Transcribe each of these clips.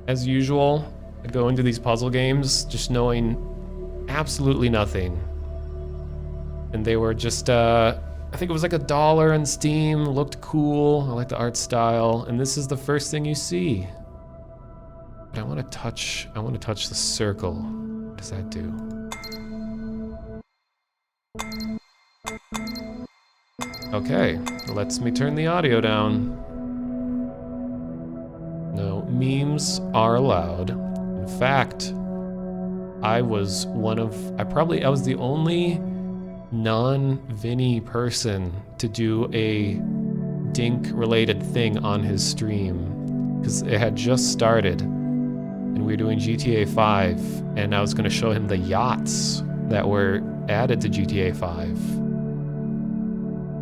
as usual, I go into these puzzle games just knowing absolutely nothing. And they were just, I think it was like $1 on Steam, looked cool, I like the art style, and this is the first thing you see. But I want to touch the circle. What does that do? Okay, lets me turn the audio down. No, memes are allowed. In fact, I was the only non-Vinny person to do a Dink-related thing on his stream. Because it had just started, and we were doing GTA 5, and I was going to show him the yachts that were added to GTA 5.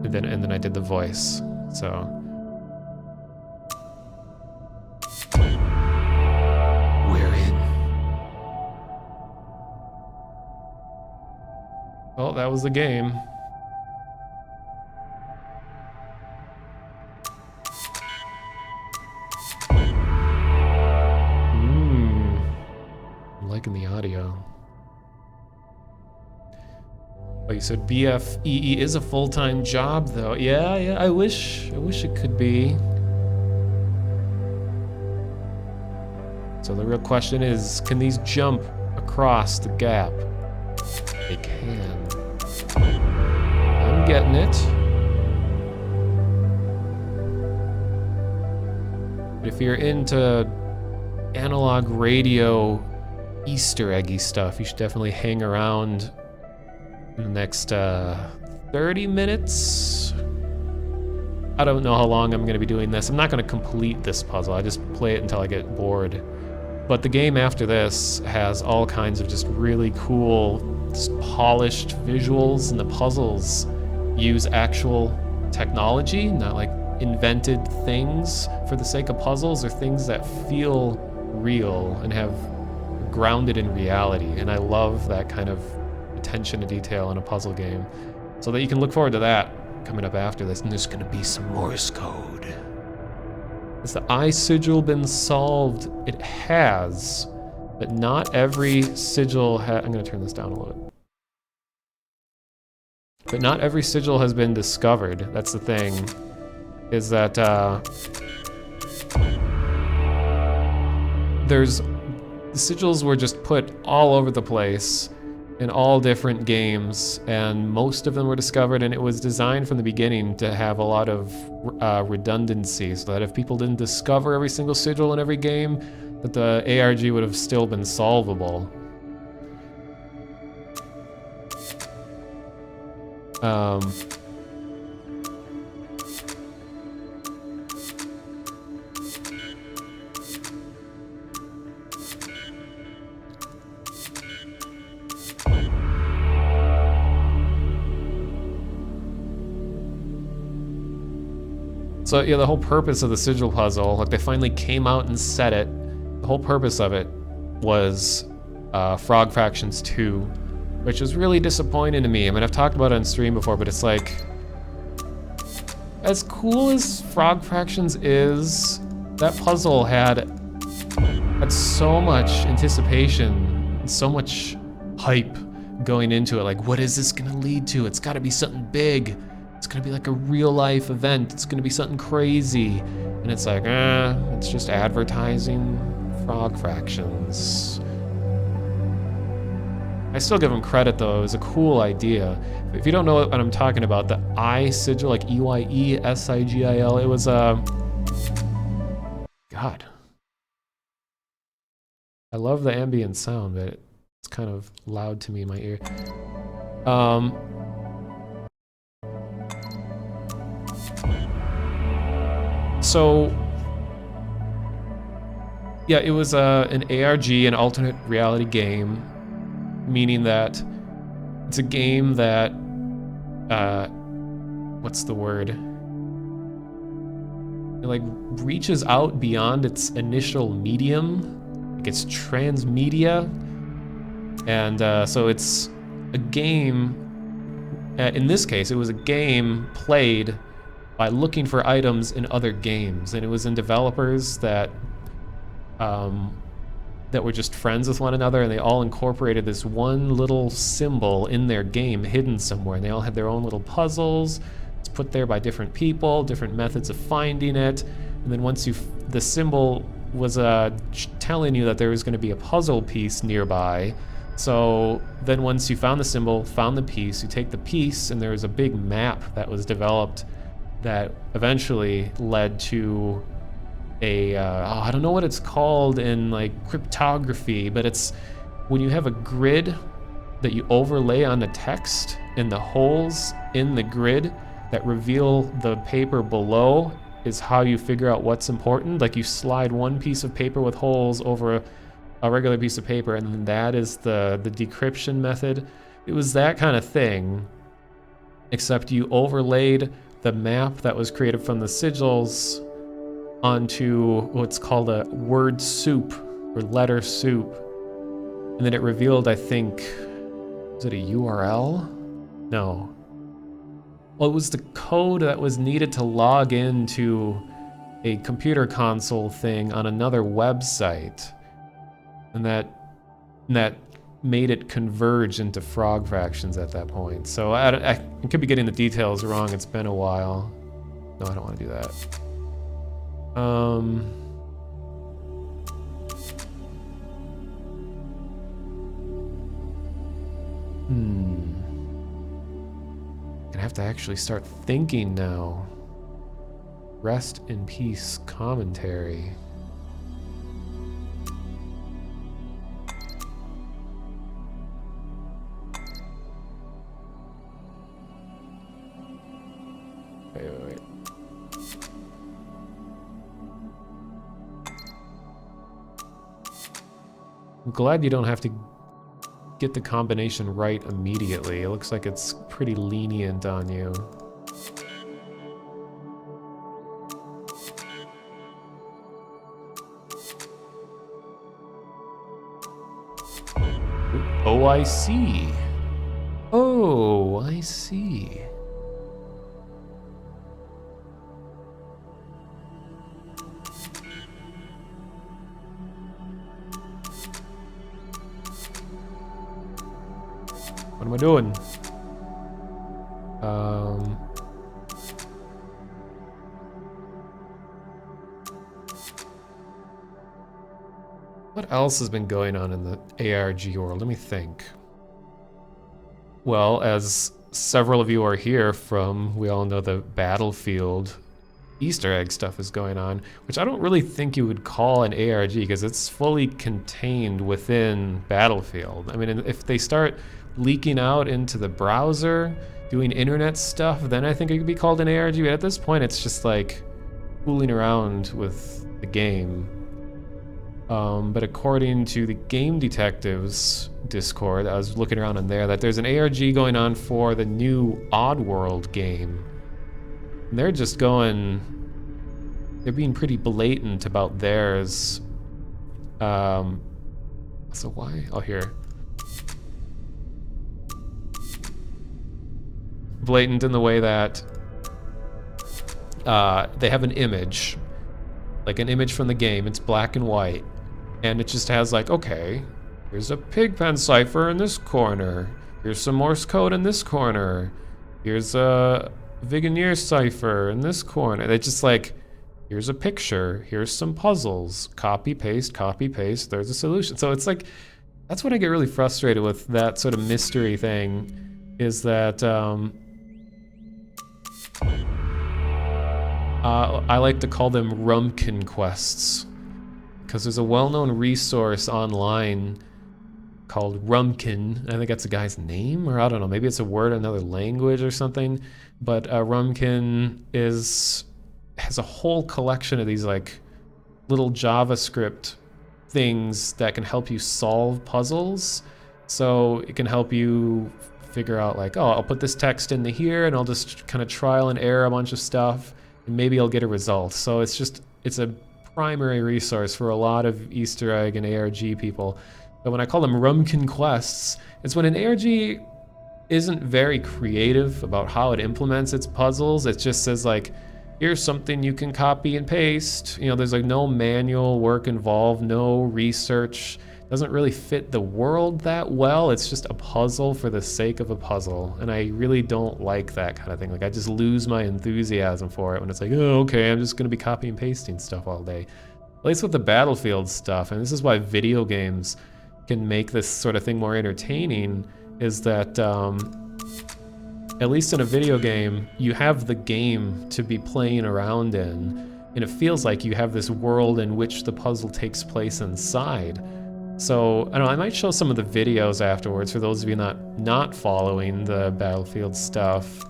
And then I did the voice, so... We're in. Well, that was the game. I'm liking the audio. Oh, you said BFEE is a full-time job, though. Yeah, I wish it could be. So the real question is, can these jump across the gap? They can. I'm getting it. But if you're into analog radio Easter eggy stuff, you should definitely hang around in the next 30 minutes. I don't know how long I'm going to be doing this. I'm not going to complete this puzzle. I just play it until I get bored. But the game after this has all kinds of just really cool, just polished visuals, and the puzzles use actual technology, not like invented things for the sake of puzzles, or things that feel real and have grounded in reality. And I love that kind of attention to detail in a puzzle game. So that you can look forward to that coming up after this. And there's gonna be some Morse code. Has the eye sigil been solved? It has, but not every sigil I'm gonna turn this down a little bit. But not every sigil has been discovered. That's the thing, is that the sigils were just put all over the place in all different games, and most of them were discovered, and it was designed from the beginning to have a lot of redundancy, so that if people didn't discover every single sigil in every game, that the ARG would have still been solvable. So yeah, the whole purpose of the sigil puzzle, like they finally came out and said it, the whole purpose of it was Frog Fractions 2, which was really disappointing to me. I mean, I've talked about it on stream before, but it's like, as cool as Frog Fractions is, that puzzle had so much anticipation, so much hype going into it. Like, what is this gonna lead to? It's gotta be something big. It's gonna be like a real life event. It's gonna be something crazy. And it's like, it's just advertising Frog Fractions. I still give them credit though, it was a cool idea. If you don't know what I'm talking about, the eye sigil, like EYESIGIL, it was God. I love the ambient sound, but it's kind of loud to me in my ear. So, yeah, it was an ARG, an alternate reality game, meaning that it's a game that, what's the word? It like reaches out beyond its initial medium, like it's transmedia, and so it's a game, in this case, it was a game played by looking for items in other games, and it was in developers that that were just friends with one another, and they all incorporated this one little symbol in their game hidden somewhere, and they all had their own little puzzles. It's put there by different people, different methods of finding it, and then once the symbol was telling you that there was going to be a puzzle piece nearby. So then once you found the symbol, found the piece, you take the piece, and there was a big map that was developed that eventually led to I don't know what it's called in like cryptography, but it's when you have a grid that you overlay on the text, and the holes in the grid that reveal the paper below is how you figure out what's important. Like you slide one piece of paper with holes over a regular piece of paper, and then that is the decryption method. It was that kind of thing, except you overlaid the map that was created from the sigils onto what's called a word soup or letter soup, and then it revealed, I think, was it a URL? No. Well, it was the code that was needed to log into a computer console thing on another website, and that made it converge into frog fractions at that point. So I could be getting the details wrong. It's been a while. No, I don't want to do that. Gonna have to actually start thinking now. Rest in peace commentary. Wait. I'm glad you don't have to get the combination right immediately. It looks like it's pretty lenient on you. Oh, I see. Oh, I see. What am I doing? What else has been going on in the ARG world? Let me think. Well, as several of you are here from, we all know the Battlefield Easter egg stuff is going on, which I don't really think you would call an ARG because it's fully contained within Battlefield. I mean, if they start leaking out into the browser, doing internet stuff, then I think it could be called an ARG. But at this point, it's just like fooling around with the game. But according to the Game Detectives Discord, I was looking around in there, that there's an ARG going on for the new Oddworld game. And they're just they're being pretty blatant about theirs. So why? Oh, here. Blatant in the way that they have an image, like an image from the game. It's black and white, and it just has like, okay, here's a Pigpen cipher in this corner, here's some Morse code in this corner, here's a Vigenère cipher in this corner. It's just like, here's a picture, here's some puzzles, copy paste, there's a solution. So it's like, that's what I get really frustrated with that sort of mystery thing, is that I like to call them Rumkin quests, because there's a well-known resource online called Rumkin. I think that's a guy's name, or I don't know, maybe it's a word in another language or something, but Rumkin has a whole collection of these like little JavaScript things that can help you solve puzzles. So it can help you figure out like, oh, I'll put this text into here and I'll just kind of trial and error a bunch of stuff, and maybe I'll get a result. So it's a primary resource for a lot of Easter egg and ARG people. But when I call them Rumkin quests, it's when an ARG isn't very creative about how it implements its puzzles. It just says like, here's something you can copy and paste. You know, there's like no manual work involved, no research. Doesn't really fit the world that well. It's just a puzzle for the sake of a puzzle. And I really don't like that kind of thing. Like, I just lose my enthusiasm for it when it's like, oh, okay, I'm just gonna be copying and pasting stuff all day. At least with the Battlefield stuff, and this is why video games can make this sort of thing more entertaining, is that at least in a video game, you have the game to be playing around in, and it feels like you have this world in which the puzzle takes place inside. So, I don't know, I might show some of the videos afterwards for those of you not following the Battlefield stuff.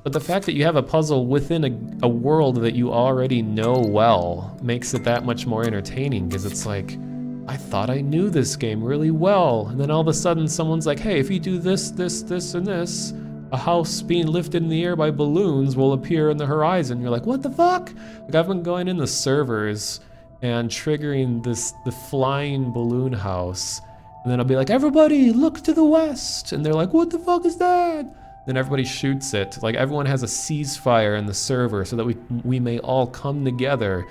But the fact that you have a puzzle within a world that you already know well makes it that much more entertaining, because it's like, I thought I knew this game really well, and then all of a sudden someone's like, hey, if you do this, this, this, and this, a house being lifted in the air by balloons will appear in the horizon. You're like, what the fuck? Like, I've been going in the servers and triggering the flying balloon house, and then I'll be like, everybody look to the west, and they're like, what the fuck is that? Then everybody shoots it. Like, everyone has a ceasefire in the server so that we may all come together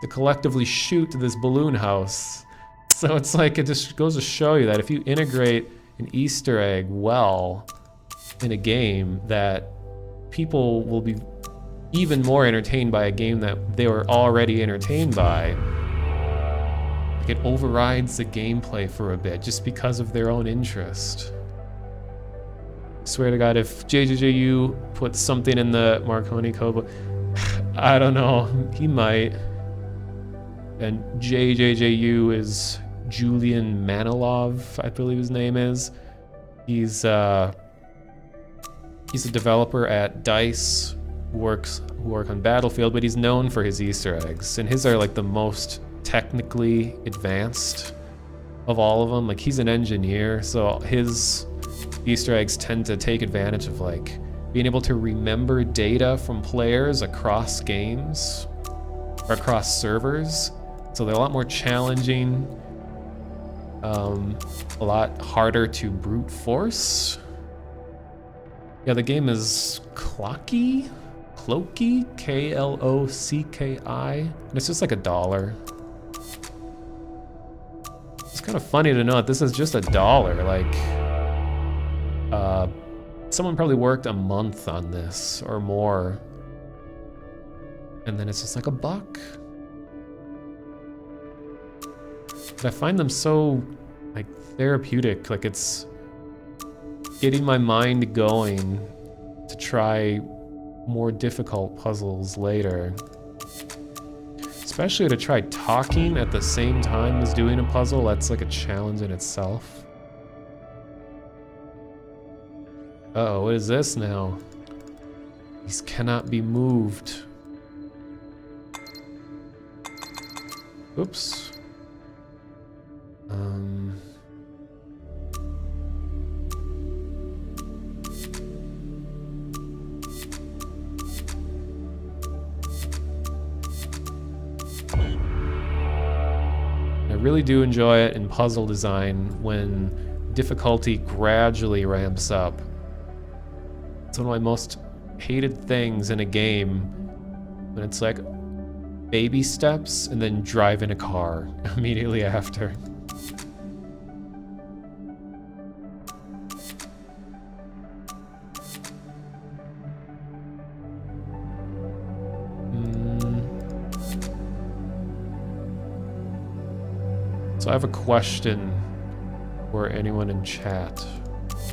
to collectively shoot this balloon house. So it's like, it just goes to show you that if you integrate an Easter egg well in a game, that people will be even more entertained by a game that they were already entertained by. Like, it overrides the gameplay for a bit just because of their own interest. I swear to God, if JJJU puts something in the Marconi code, I don't know, he might. And JJJU is Julian Manilov, I believe his name is. He's a developer at DICE, who work on Battlefield, but he's known for his Easter eggs, and his are like the most technically advanced of all of them. Like, he's an engineer, so his Easter eggs tend to take advantage of like being able to remember data from players across games or across servers. So they're a lot more challenging, a lot harder to brute force. Yeah, the game is klocki, K-L-O-C-K-I, and it's just like $1. It's kind of funny to know that this is just $1. Like, someone probably worked a month on this or more, and then it's just like $1. But I find them so, like, therapeutic. Like, it's getting my mind going to try more difficult puzzles later. Especially to try talking at the same time as doing a puzzle. That's like a challenge in itself. Uh-oh, what is this now? These cannot be moved. Oops. I really do enjoy it in puzzle design when difficulty gradually ramps up. It's one of my most hated things in a game, when it's like baby steps and then drive in a car immediately after. So I have a question for anyone in chat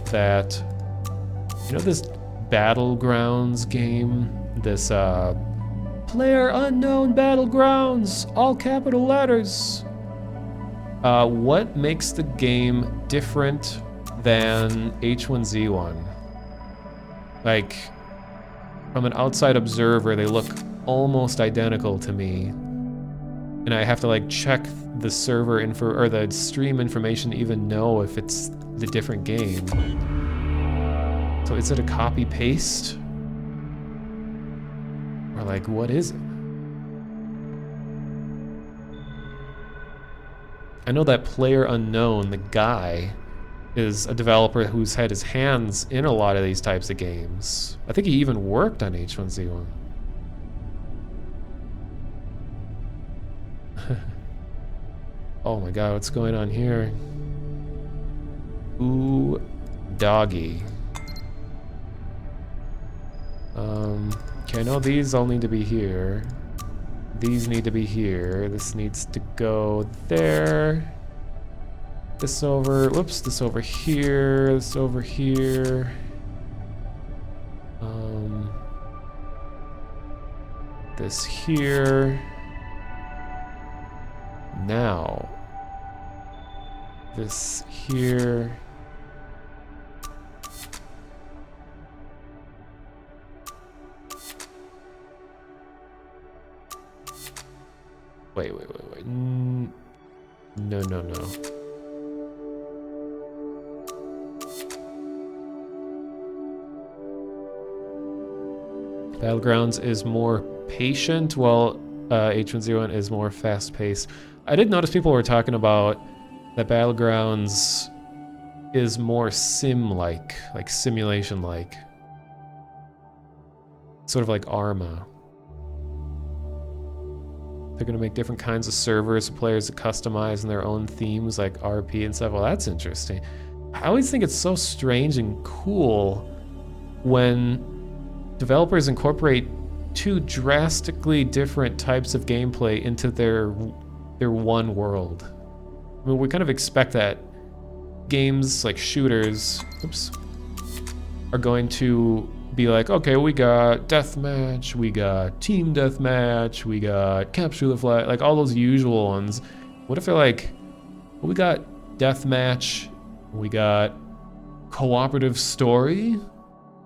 that, you know, this Battlegrounds game, this Player Unknown Battlegrounds, all capital letters. What makes the game different than H1Z1? Like, from an outside observer, they look almost identical to me. And I have to like check the server info or the stream information to even know if it's the different game. So is it a copy paste? Or like, what is it? I know that Player Unknown, the guy, is a developer who's had his hands in a lot of these types of games. I think he even worked on H1Z1. Oh my god, what's going on here? Ooh, doggy. Okay, I know these all need to be here. These need to be here. This needs to go there. This over, whoops, this over here, this over here. This here. Now. This here. Wait. No. Battlegrounds is more patient, while H1Z1 is more fast-paced. I did notice people were talking about that Battlegrounds is more sim-like, like simulation-like. Sort of like Arma. They're gonna make different kinds of servers for players to customize in their own themes like RP and stuff. Well, that's interesting. I always think it's so strange and cool when developers incorporate two drastically different types of gameplay into their one world. I mean, we kind of expect that games like shooters, are going to be like, okay, we got deathmatch, we got team deathmatch, we got capture the flag, like all those usual ones. What if they're like, well, we got deathmatch, we got cooperative story,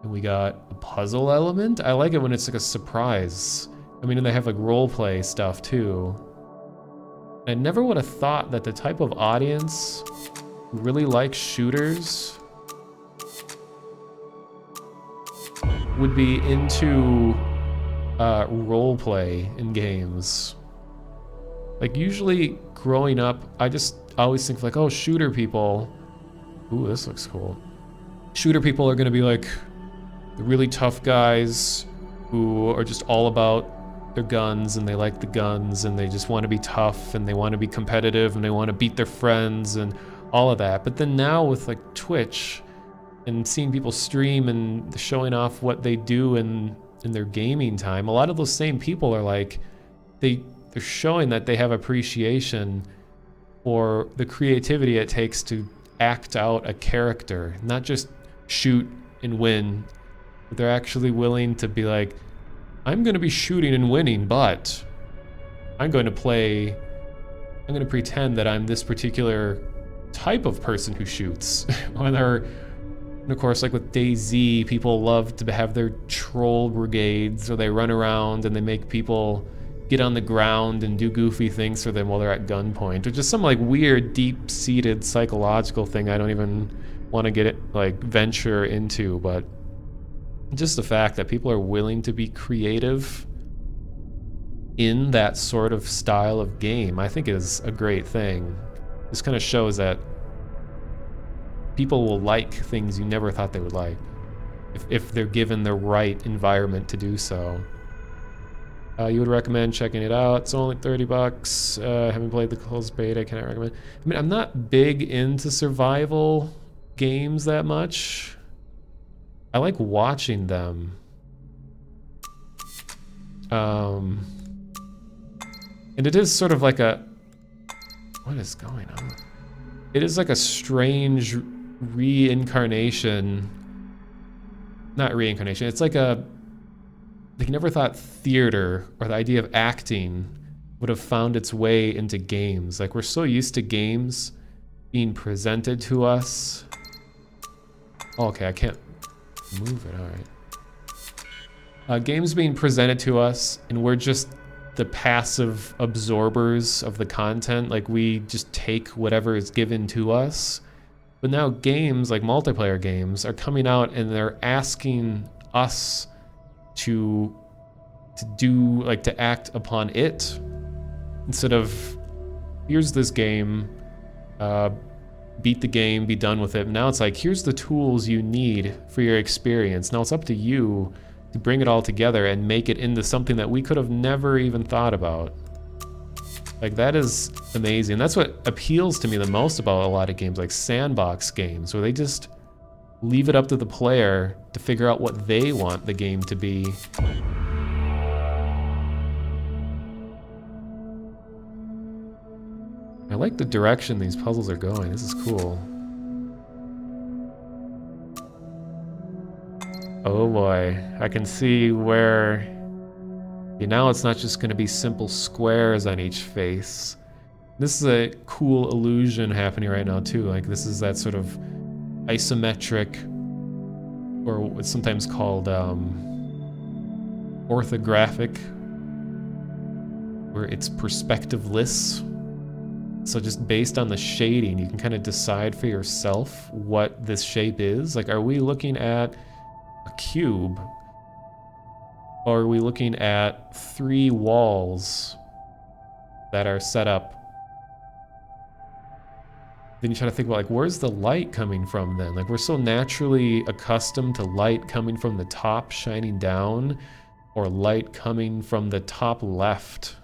and we got a puzzle element? I like it when it's like a surprise. I mean, and they have like role play stuff too. I never would have thought that the type of audience who really likes shooters would be into role play in games. Like usually growing up, I just always think like, oh, shooter people. Ooh, this looks cool. Shooter people are gonna be like the really tough guys who are just all about their guns and they like the guns and they just want to be tough and they want to be competitive and they want to beat their friends and all of that. But then now with like Twitch and seeing people stream and showing off what they do in their gaming time, a lot of those same people are like, they're showing that they have appreciation for the creativity it takes to act out a character, not just shoot and win. But they're actually willing to be like, I'm going to be shooting and winning, but I'm going to pretend that I'm this particular type of person who shoots. And of course, like with DayZ, people love to have their troll brigades, or they run around and they make people get on the ground and do goofy things for them while they're at gunpoint, which is some like weird, deep-seated psychological thing I don't even want to get it like venture into, but just the fact that people are willing to be creative in that sort of style of game, I think is a great thing. This kind of shows that people will like things you never thought they would like if they're given the right environment to do so. You would recommend checking it out. It's only $30. Haven't played the closed beta, can I recommend? I mean, I'm not big into survival games that much. I like watching them. And it is sort of like a... What is going on? It is like a strange reincarnation. Not reincarnation, it's like a... Like, you never thought theater or the idea of acting would have found its way into games. Like, we're so used to games being presented to us. Oh, okay, I can't move it, all right. Games being presented to us, and we're just the passive absorbers of the content. Like, we just take whatever is given to us. But now games, like multiplayer games, are coming out and they're asking us to do, like, to act upon it. Instead of, here's this game, beat the game, be done with it. Now it's like, here's the tools you need for your experience. Now it's up to you to bring it all together and make it into something that we could have never even thought about. Like, that is amazing. That's what appeals to me the most about a lot of games, like sandbox games, where they just leave it up to the player to figure out what they want the game to be. I like the direction these puzzles are going. This is cool. Oh boy, I can see where... now it's not just going to be simple squares on each face. This is a cool illusion happening right now too. Like, this is that sort of isometric, or what's sometimes called orthographic, where it's perspectiveless. So just based on the shading, you can kind of decide for yourself what this shape is. Like, are we looking at a cube? Or are we looking at 3 walls that are set up? Then you try to think about, like, where's the light coming from then? Like, we're so naturally accustomed to light coming from the top shining down, or light coming from the top left.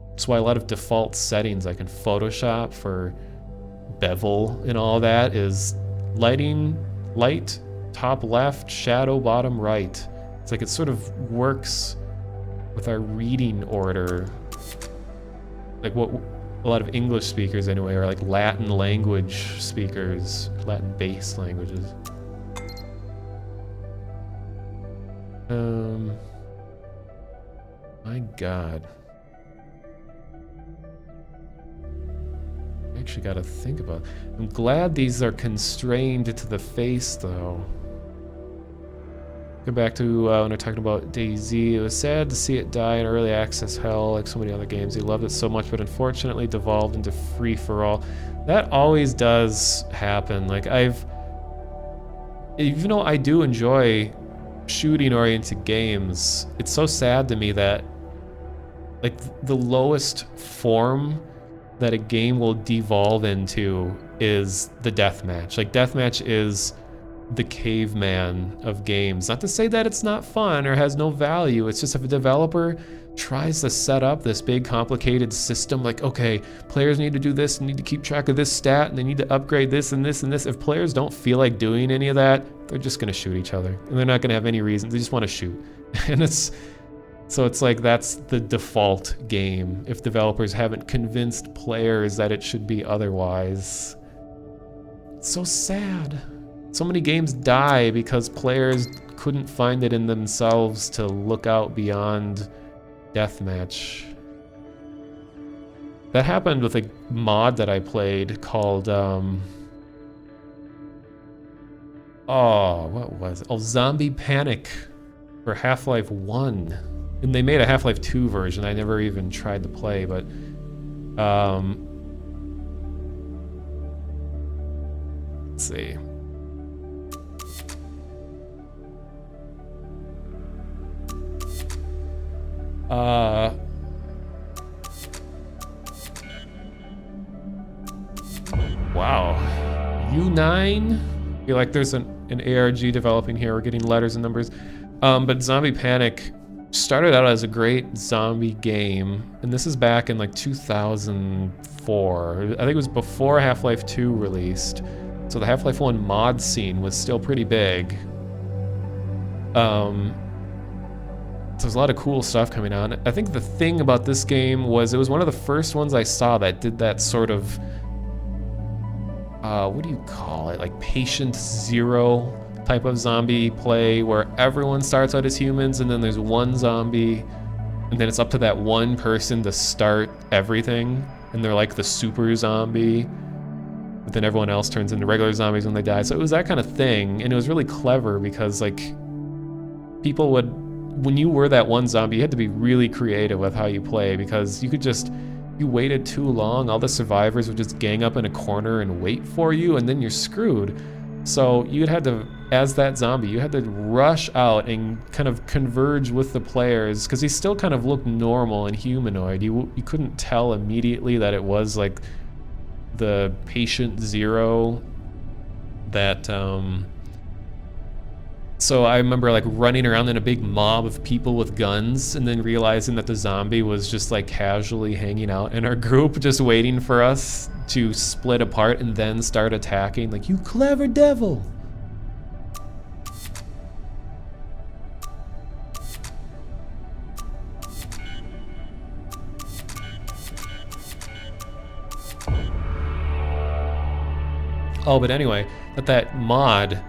That's why a lot of default settings, like in Photoshop for bevel and all that, is light, top left, shadow, bottom right. It's like it sort of works with our reading order. Like what a lot of English speakers anyway, are like Latin language speakers, Latin-based languages. My God. I actually gotta think about it. I'm glad these are constrained to the face though. Go back to when we're talking about DayZ. It was sad to see it die in early access hell like so many other games. He loved it so much, but unfortunately devolved into free-for-all. That always does happen. Like, even though I do enjoy shooting-oriented games, it's so sad to me that, like, the lowest form that a game will devolve into is the deathmatch. Like, deathmatch is the caveman of games. Not to say that it's not fun or has no value. It's just if a developer tries to set up this big complicated system, like, okay, players need to do this, need to keep track of this stat, and they need to upgrade this and this and this. If players don't feel like doing any of that, they're just gonna shoot each other. And they're not gonna have any reason. They just wanna shoot. And it's like, that's the default game if developers haven't convinced players that it should be otherwise. It's so sad. So many games die because players couldn't find it in themselves to look out beyond deathmatch. That happened with a mod that I played called, what was it? Oh, Zombie Panic for Half-Life 1. And they made a Half-Life 2 version. I never even tried to play, but let's see. Wow. U9? I feel like there's an ARG developing here. We're getting letters and numbers. But Zombie Panic started out as a great zombie game, and this is back in like 2004. I think it was before Half-Life 2 released. So the Half-Life 1 mod scene was still pretty big. So there's a lot of cool stuff coming out. I think the thing about this game was it was one of the first ones I saw that did that sort of, what do you call it? Like patient zero type of zombie play where everyone starts out as humans and then there's one zombie and then it's up to that one person to start everything and they're like the super zombie, but then everyone else turns into regular zombies when they die. So it was that kind of thing, and it was really clever because like people would, when you were that one zombie, you had to be really creative with how you play because you could just, you waited too long, all the survivors would just gang up in a corner and wait for you, and then you're screwed. So you had to, as that zombie, you had to rush out and kind of converge with the players because he still kind of looked normal and humanoid. You couldn't tell immediately that it was like the patient zero that So I remember like running around in a big mob of people with guns and then realizing that the zombie was just like casually hanging out in our group, just waiting for us to split apart and then start attacking. Like, you clever devil. Oh, but anyway, that mod,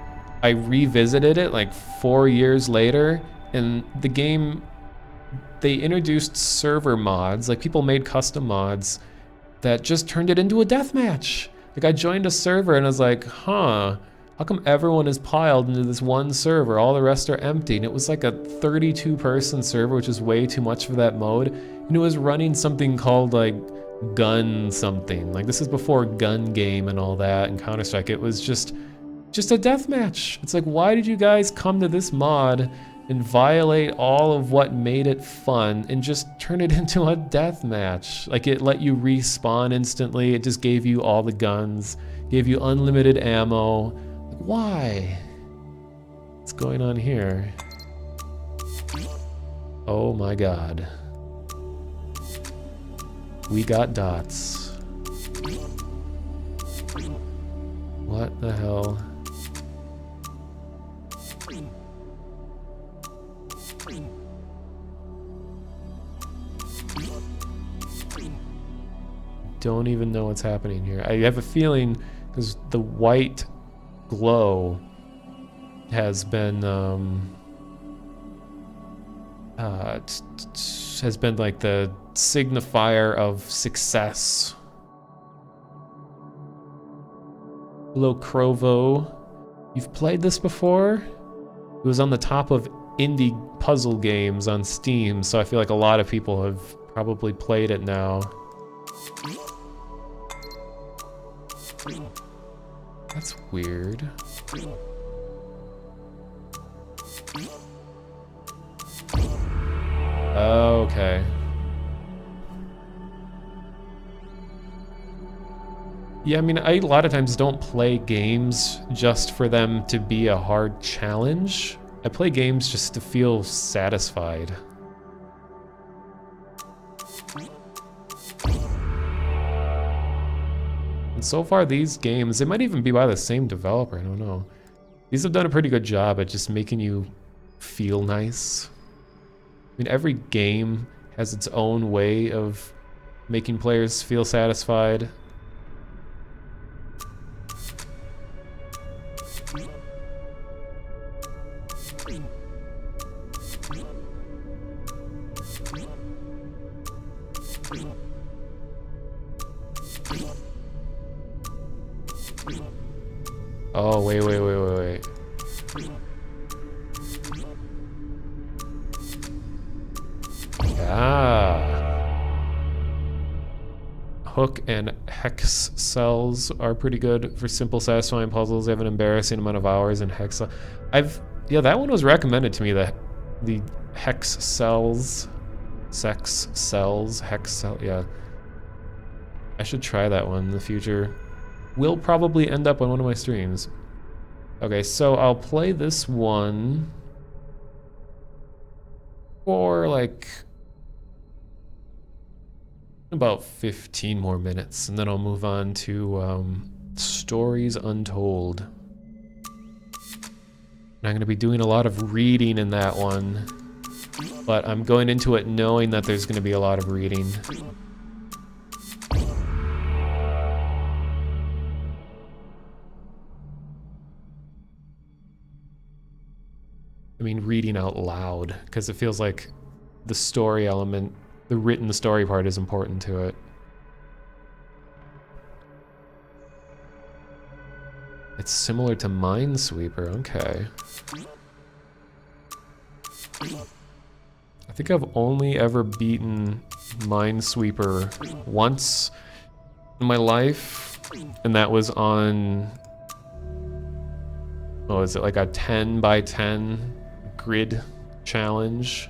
I revisited it like 4 years later, and the game, they introduced server mods, like people made custom mods that just turned it into a deathmatch. Like I joined a server and I was like, huh, how come everyone is piled into this one server? All the rest are empty. And it was like a 32-person server, which is way too much for that mode. And it was running something called like gun something. Like this is before gun game and all that and Counter-Strike. It was just a deathmatch. It's like, why did you guys come to this mod and violate all of what made it fun and just turn it into a deathmatch? Like it let you respawn instantly. It just gave you all the guns, gave you unlimited ammo. Like, why? What's going on here? Oh my God. We got dots. What the hell? Don't even know what's happening here. I have a feeling because the white glow has been like the signifier of success. Hello, Crovo. You've played this before? It was on the top of indie puzzle games on Steam, so I feel like a lot of people have probably played it now. That's weird. Okay. Yeah, I mean, I a lot of times don't play games just for them to be a hard challenge. I play games just to feel satisfied. And so far these games, they might even be by the same developer, I don't know. These have done a pretty good job at just making you feel nice. I mean, every game has its own way of making players feel satisfied. Oh, wait. Hook and hex cells are pretty good for simple, satisfying puzzles. They have an embarrassing amount of hours in hex. Yeah, that one was recommended to me. The hex cells, sex cells, hex cell. Yeah, I should try that one in the future. Will probably end up on one of my streams. Okay, so I'll play this one for like about 15 more minutes, and then I'll move on to Stories Untold. And I'm going to be doing a lot of reading in that one, but I'm going into it knowing that there's going to be a lot of reading. I mean, reading out loud, because it feels like the story element, the written story part is important to it. It's similar to Minesweeper, okay. I think I've only ever beaten Minesweeper once in my life, and that was on, oh, is it like a 10 by 10 grid challenge?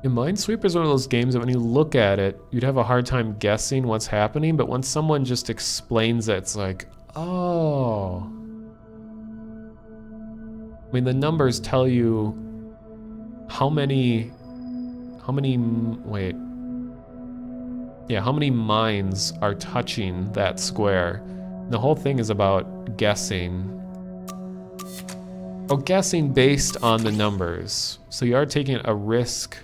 Yeah, Minesweeper is one of those games that when you look at it, you'd have a hard time guessing what's happening, but when someone just explains it, it's like, oh. I mean, the numbers tell you how many mines are touching that square. The whole thing is about guessing. Oh, guessing based on the numbers. So you are taking a risk.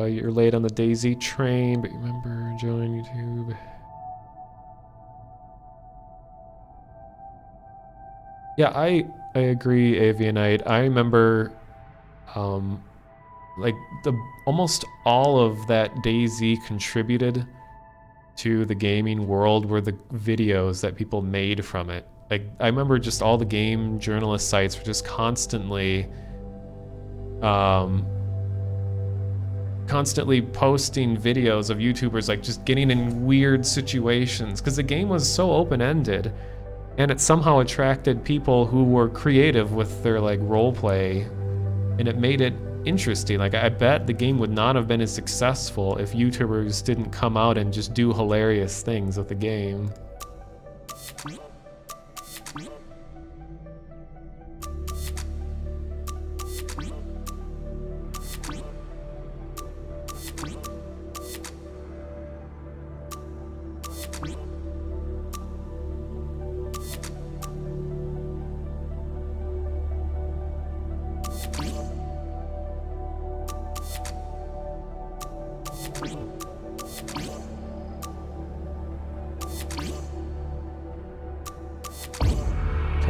You're late on the Daisy train, but remember, join YouTube. Yeah, I agree, Avianite. I remember, like almost all of that Daisy contributed to the gaming world were the videos that people made from it. Like I remember just all the game journalist sites were just constantly posting videos of YouTubers like just getting in weird situations because the game was so open-ended and it somehow attracted people who were creative with their like role play and it made it interesting. Like I bet the game would not have been as successful if YouTubers didn't come out and just do hilarious things with the game.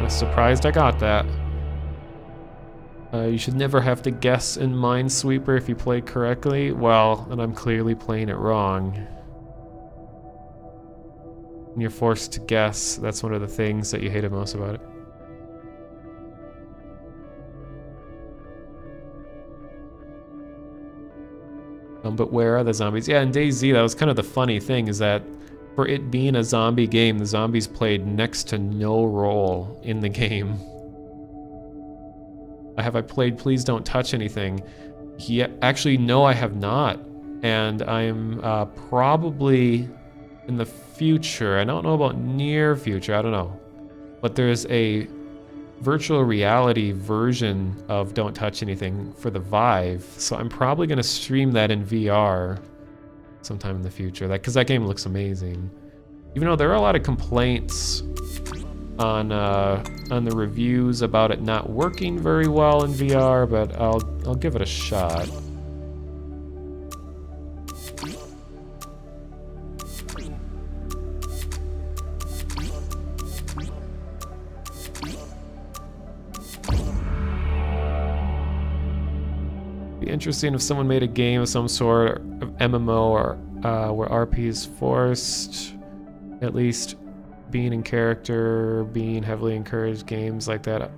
Surprised I got that. You should never have to guess in Minesweeper if you play correctly. Well, and I'm clearly playing it wrong. When you're forced to guess, that's one of the things that you hated most about it. But where are the zombies? Yeah, in DayZ, that was kind of the funny thing, is that for it being a zombie game, the zombies played next to no role in the game. Have I played Please Don't Touch Anything? Yeah, actually, no, I have not. And I'm probably in the future, I don't know about near future, I don't know. But there's a virtual reality version of Don't Touch Anything for the Vive, so I'm probably going to stream that in VR sometime in the future, because that game looks amazing. Even though there are a lot of complaints on the reviews about it not working very well in VR, but I'll give it a shot. Be interesting if someone made a game of some sort, of MMO, or where RP is forced, at least being in character, being heavily encouraged. Games like that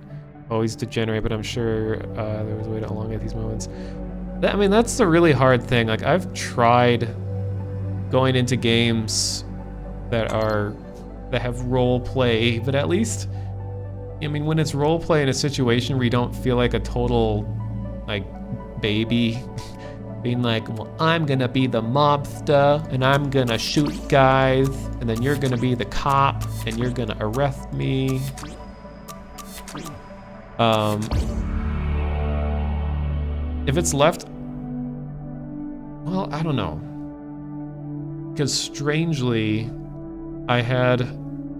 always degenerate, but I'm sure there was a way to elongate these moments. I mean, that's the really hard thing. Like, I've tried going into games that have role play, but at least, I mean, when it's role play in a situation where you don't feel like a total, like, baby, being like, well, I'm gonna be the mobster and I'm gonna shoot guys, and then you're gonna be the cop and you're gonna arrest me. If it's left, well, I don't know, because strangely, I had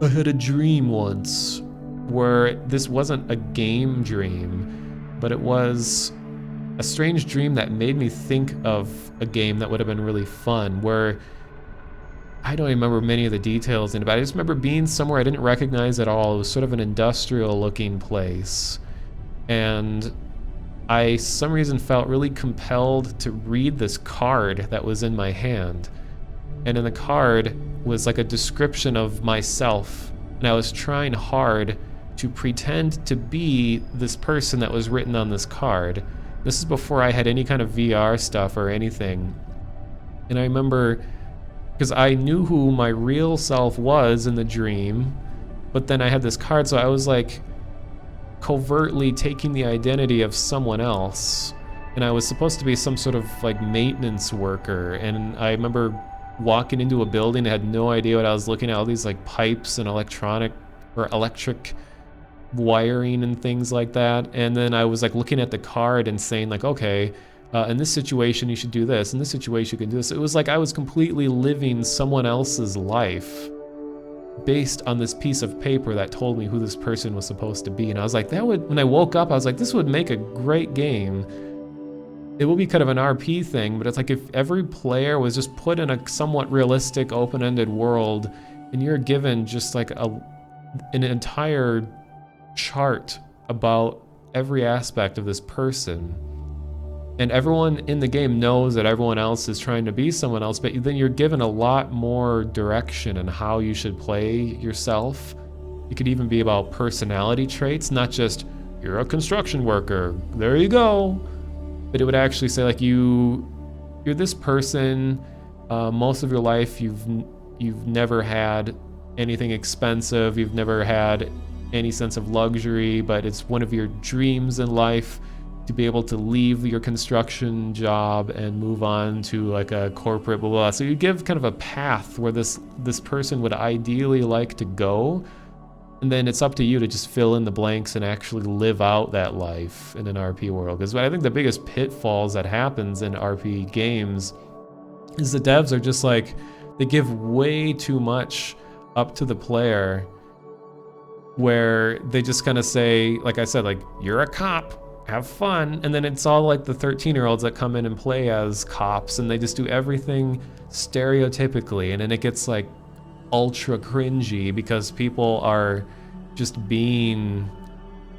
a dream once where this wasn't a game dream, but it was a strange dream that made me think of a game that would have been really fun, where I don't remember many of the details in it, but I just remember being somewhere I didn't recognize at all. It was sort of an industrial looking place, and I, some reason, felt really compelled to read this card that was in my hand. And in the card was like a description of myself, and I was trying hard to pretend to be this person that was written on this card. This is before I had any kind of VR stuff or anything. And I remember, because I knew who my real self was in the dream, but then I had this card, so I was like covertly taking the identity of someone else. And I was supposed to be some sort of like maintenance worker. And I remember walking into a building, I had no idea what I was looking at, all these like pipes and electric wiring and things like that. And then I was like looking at the card and saying like, okay, in this situation you should do this, in this situation you can do this. It was like I was completely living someone else's life based on this piece of paper that told me who this person was supposed to be. And I was like, that would, when I woke up, I was like, this would make a great game. It will be kind of an RP thing, but it's like if every player was just put in a somewhat realistic, open-ended world, and you're given just like an entire chart about every aspect of this person. And everyone in the game knows that everyone else is trying to be someone else, but then you're given a lot more direction on how you should play yourself. It could even be about personality traits, not just, you're a construction worker, there you go. But it would actually say like, you're this person, most of your life you've never had anything expensive, you've never had any sense of luxury, but it's one of your dreams in life to be able to leave your construction job and move on to like a corporate blah, blah. So you give kind of a path where this person would ideally like to go, and then it's up to you to just fill in the blanks and actually live out that life in an RP world. Because I think the biggest pitfalls that happens in RP games is the devs are just like, they give way too much up to the player, where they just kind of say, like I said, like, you're a cop, have fun. And then it's all like the 13-year-olds that come in and play as cops, and they just do everything stereotypically, and then it gets like ultra cringy because people are just being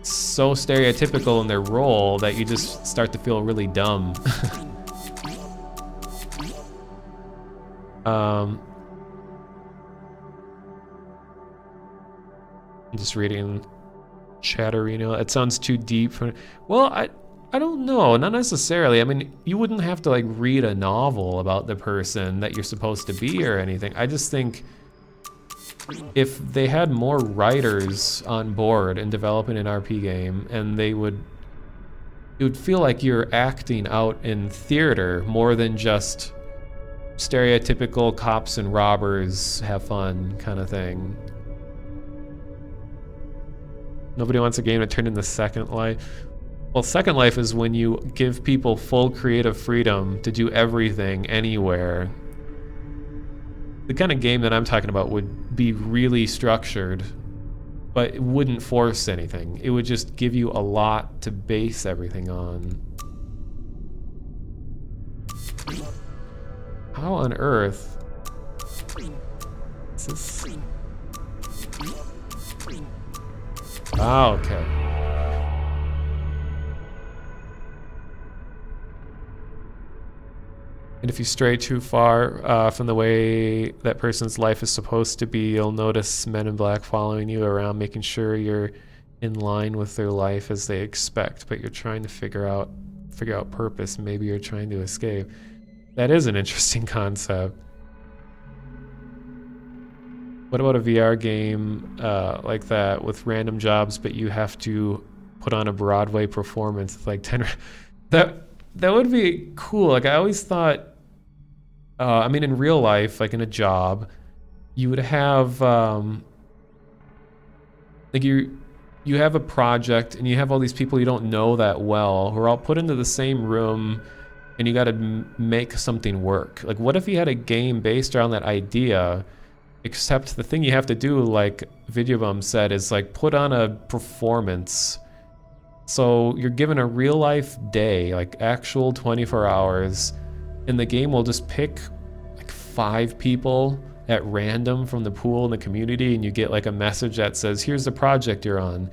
so stereotypical in their role that you just start to feel really dumb. I'm just reading Chatterino. It sounds too deep for... Well, I don't know, not necessarily. I mean, you wouldn't have to like read a novel about the person that you're supposed to be or anything. I just think if they had more writers on board in developing an RP game, and it would feel like you're acting out in theater more than just stereotypical cops and robbers have fun kind of thing. Nobody wants a game to turn into Second Life. Well, Second Life is when you give people full creative freedom to do everything, anywhere. The kind of game that I'm talking about would be really structured, but it wouldn't force anything. It would just give you a lot to base everything on. How on earth is this? Oh, okay. And if you stray too far from the way that person's life is supposed to be, you'll notice men in black following you around, making sure you're in line with their life as they expect, but you're trying to figure out purpose. Maybe you're trying to escape. That is an interesting concept. What about a VR game like that with random jobs, but you have to put on a Broadway performance with like 10... That would be cool. Like, I always thought, I mean, in real life, like in a job, you would have, like you have a project and you have all these people you don't know that well who are all put into the same room, and you got to make something work. Like, what if you had a game based around that idea, except the thing you have to do, like Videobum said, is like put on a performance. So you're given a real life day, like actual 24 hours, and the game will just pick like 5 people at random from the pool in the community, and you get like a message that says, here's the project you're on.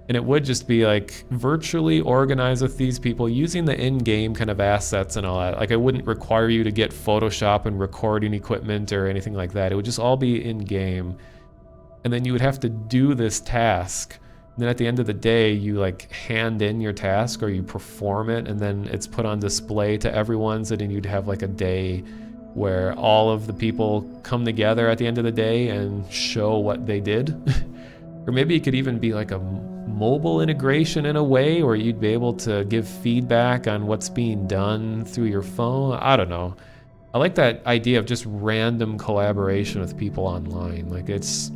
And it would just be like virtually organized with these people using the in-game kind of assets and all that. Like, it wouldn't require you to get Photoshop and recording equipment or anything like that. It would just all be in-game. And then you would have to do this task Then at the end of the day, you like hand in your task or you perform it, and then it's put on display to everyone. So then you'd have like a day where all of the people come together at the end of the day and show what they did. Or maybe it could even be like a mobile integration in a way where you'd be able to give feedback on what's being done through your phone. I don't know. I like that idea of just random collaboration with people online. Like it's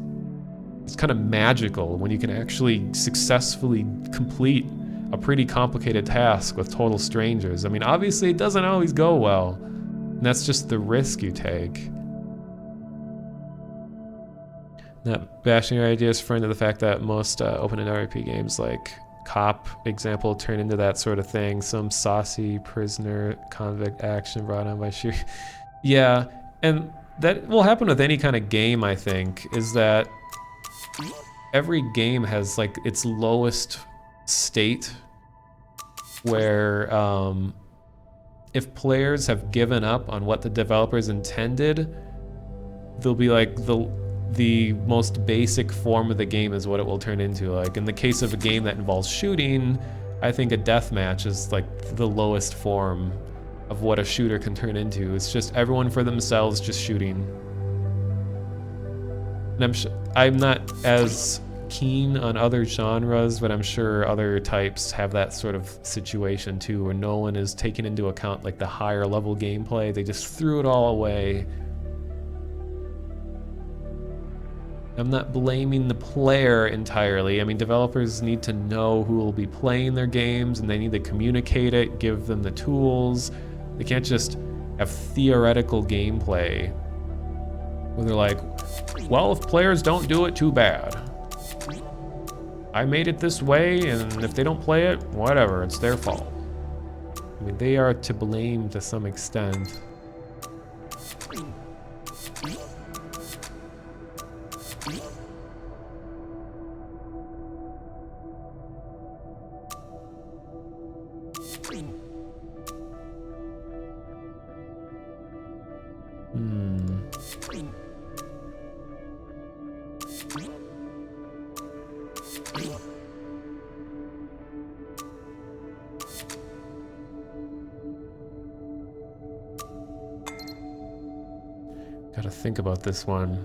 kind of magical when you can actually successfully complete a pretty complicated task with total strangers. I mean, obviously it doesn't always go well, and that's just the risk you take. Not bashing your ideas, friend, to the fact that most open-ended RP games like Cop example turn into that sort of thing. Some saucy prisoner convict action brought on by sheer... Yeah, and that will happen with any kind of game, I think, is that every game has like its lowest state where if players have given up on what the developers intended, they'll be like the most basic form of the game is what it will turn into. Like in the case of a game that involves shooting, I think a deathmatch is like the lowest form of what a shooter can turn into. It's just everyone for themselves just shooting. And I'm not as keen on other genres, but I'm sure other types have that sort of situation too, where no one is taking into account like the higher level gameplay. They just threw it all away. I'm not blaming the player entirely. I mean, developers need to know who will be playing their games, and they need to communicate it, give them the tools. They can't just have theoretical gameplay where they're like, well, if players don't do it, too bad. I made it this way, and if they don't play it, whatever, it's their fault. I mean, they are to blame to some extent. Gotta think about this one.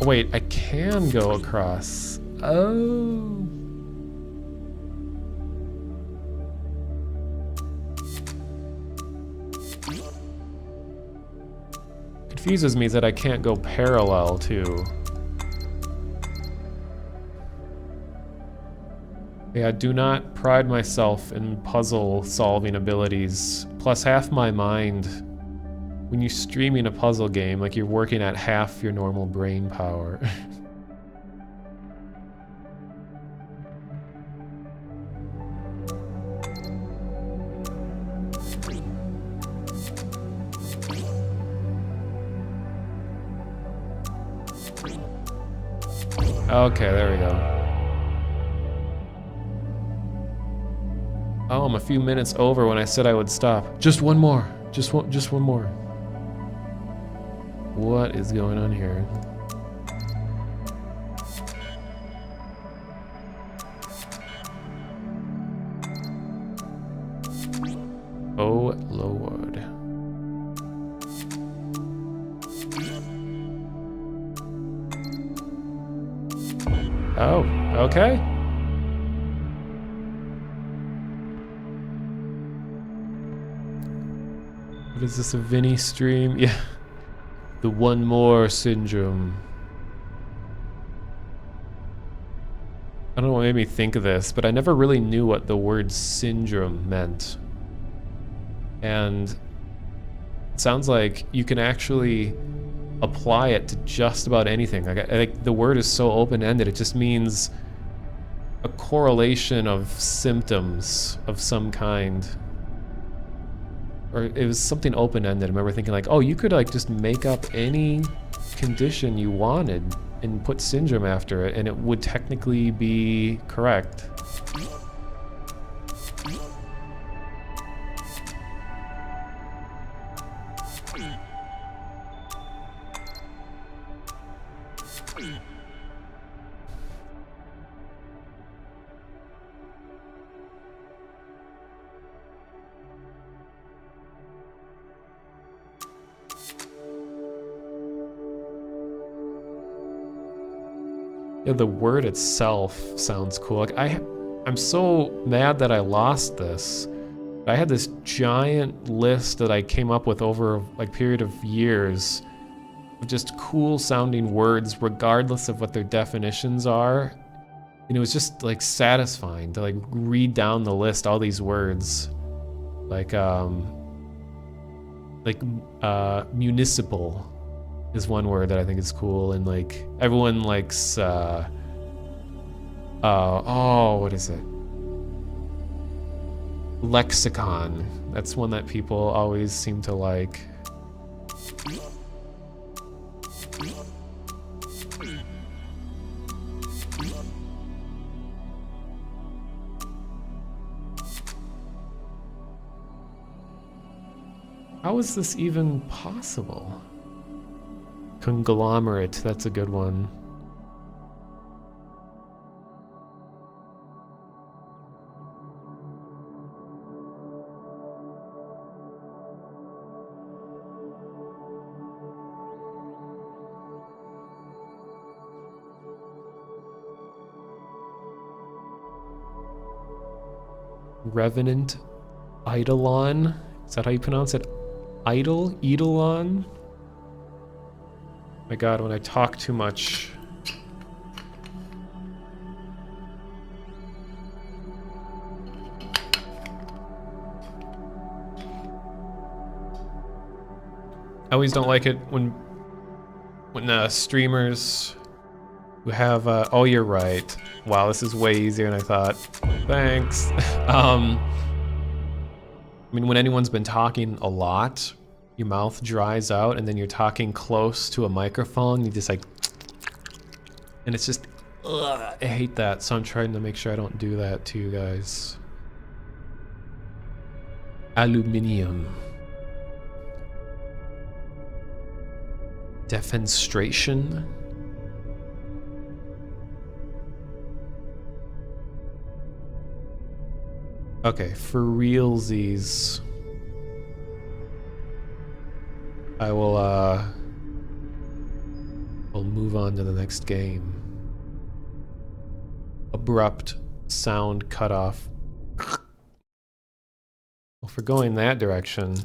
Wait, I can go across. Oh. Confuses me that I can't go parallel too. Yeah, I do not pride myself in puzzle solving abilities. Plus half my mind, when you're streaming a puzzle game, like you're working at half your normal brain power. Okay, there we go. Oh, I'm a few minutes over when I said I would stop. Just one more. Just one more. What is going on here? Oh, Lord. Oh, okay. What is this, a Vinny stream? Yeah. The one more syndrome. I don't know what made me think of this, but I never really knew what the word syndrome meant. And it sounds like you can actually apply it to just about anything. Like the word is so open-ended, it just means a correlation of symptoms of some kind. or it was something open-ended. I remember thinking like, oh, you could like just make up any condition you wanted and put syndrome after it, and it would technically be correct. Yeah, the word itself sounds cool. Like I'm so mad that I lost this. I had this giant list that I came up with over like period of years of just cool sounding words regardless of what their definitions are. And it was just like satisfying to like read down the list, all these words. Like municipal is one word that I think is cool, and like everyone likes oh, what is it? Lexicon. That's one that people always seem to like. How is this even possible? Conglomerate, that's a good one. Revenant Eidolon? Is that how you pronounce it? Eidolon? My god, when I talk too much. I always don't like it when streamers who have oh, you're right. Wow, this is way easier than I thought. Thanks. I mean, when anyone's been talking a lot, your mouth dries out and then you're talking close to a microphone, you just like, and it's just, ugh, I hate that. So I'm trying to make sure I don't do that to you guys. Aluminium. Defenstration. Okay, for realsies, I will I'll move on to the next game. Abrupt sound cutoff. Well, for going that direction,